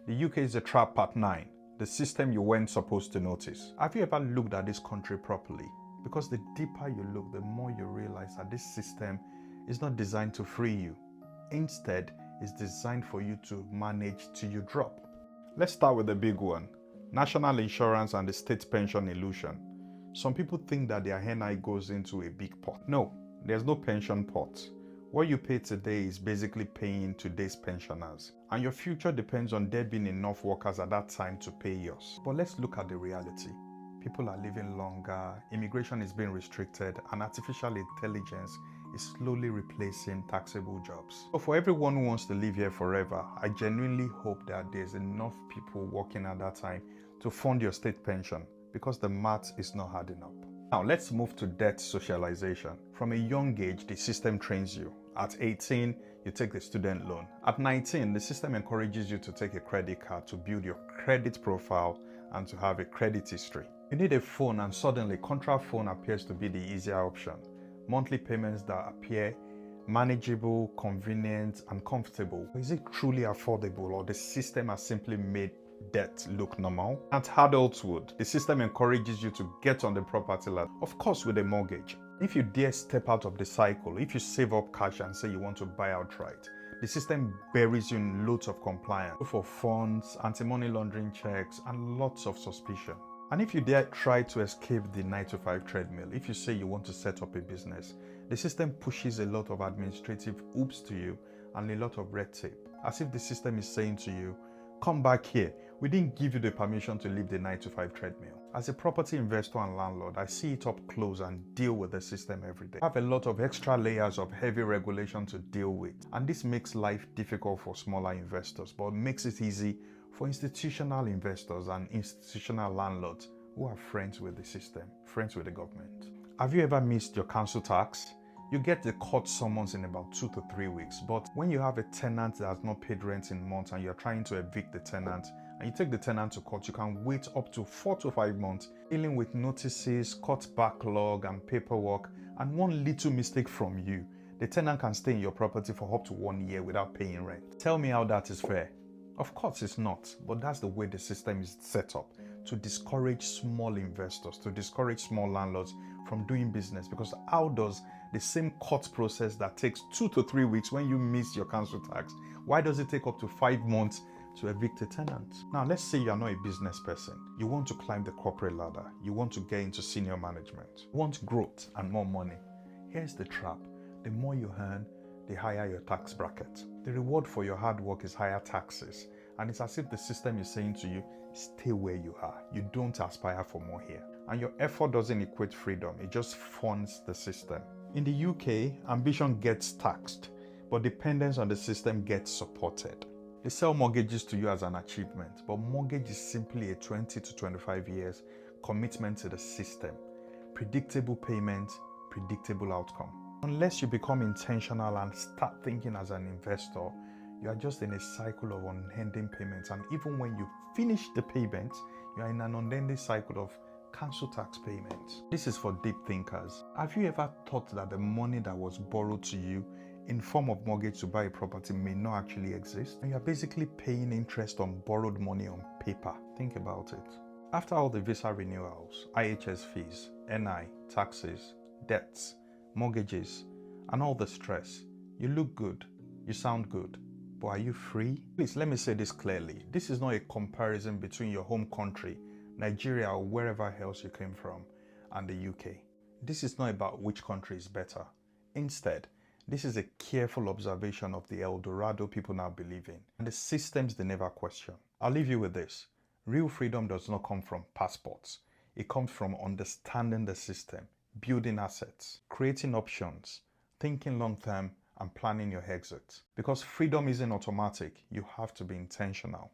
The UK is a trap part 9, the system you weren't supposed to notice. Have you ever looked at this country properly? Because the deeper you look, the more you realize that this system is not designed to free you. Instead, it's designed for you to manage till you drop. Let's start with the big one, national insurance and the state pension illusion. Some people think that their NI goes into a big pot. No, there's no pension pot. What you pay today is basically paying today's pensioners. And your future depends on there being enough workers at that time to pay yours. But let's look at the reality. People are living longer, immigration is being restricted, and artificial intelligence is slowly replacing taxable jobs. So for everyone who wants to live here forever, I genuinely hope that there's enough people working at that time to fund your state pension, because the math is not hard enough. Now let's move to debt socialization. From a young age, the system trains you. At 18, you take the student loan. At 19, the system encourages you to take a credit card to build your credit profile and to have a credit history. You need a phone, and suddenly contract phone appears to be the easier option. Monthly payments that appear manageable, convenient, and comfortable. Is it truly affordable, or the system has simply made debt look normal? At adulthood, the system encourages you to get on the property ladder, of course with a mortgage. If you dare step out of the cycle, if you save up cash and say you want to buy outright, the system buries you in loads of compliance for funds, anti-money laundering checks, and lots of suspicion. And if you dare try to escape the 9-to-5 treadmill, if you say you want to set up a business, the system pushes a lot of administrative hoops to you and a lot of red tape, as if the system is saying to you, come back here, we didn't give you the permission to leave the 9-to-5 treadmill. As a property investor and landlord, I see it up close and deal with the system every day. I have a lot of extra layers of heavy regulation to deal with, and this makes life difficult for smaller investors, but makes it easy for institutional investors and institutional landlords who are friends with the system, friends with the government. Have you ever missed your council tax? You get the court summons in about 2 to 3 weeks, but when you have a tenant that has not paid rent in months and you're trying to evict the tenant, and you take the tenant to court, you can wait up to 4 to 5 months dealing with notices, court backlog and paperwork, and one little mistake from you, the tenant can stay in your property for up to 1 year without paying rent. Tell me how that is fair. Of course it's not, but that's the way the system is set up, to discourage small investors, to discourage small landlords from doing business. Because how does the same court process that takes 2 to 3 weeks when you miss your council tax, why does it take up to 5 months to evict a tenant? Now let's say you're not a business person. You want to climb the corporate ladder. You want to get into senior management. You want growth and more money. Here's the trap. The more you earn, the higher your tax bracket. The reward for your hard work is higher taxes, and it's as if the system is saying to you, stay where you are. You don't aspire for more here. And your effort doesn't equate freedom, it just funds the system. In the UK, ambition gets taxed, but dependence on the system gets supported. They sell mortgages to you as an achievement, but mortgage is simply a 20 to 25 years commitment to the system. Predictable payment, predictable outcome. Unless you become intentional and start thinking as an investor, you are just in a cycle of unending payments. And even when you finish the payment, you are in an unending cycle of council tax payments. This is for deep thinkers. Have you ever thought that the money that was borrowed to you in form of mortgage to buy a property may not actually exist? And you are basically paying interest on borrowed money on paper. Think about it. After all the visa renewals, IHS fees, NI, taxes, debts, mortgages, and all the stress, you look good, you sound good, but are you free? Please let me say this clearly. This is not a comparison between your home country, Nigeria or wherever else you came from, and the UK. This is not about which country is better. Instead, this is a careful observation of the El Dorado people now believe in, and the systems they never question. I'll leave you with this. Real freedom does not come from passports. It comes from understanding the system, building assets, creating options, thinking long-term, and planning your exit. Because freedom isn't automatic, you have to be intentional.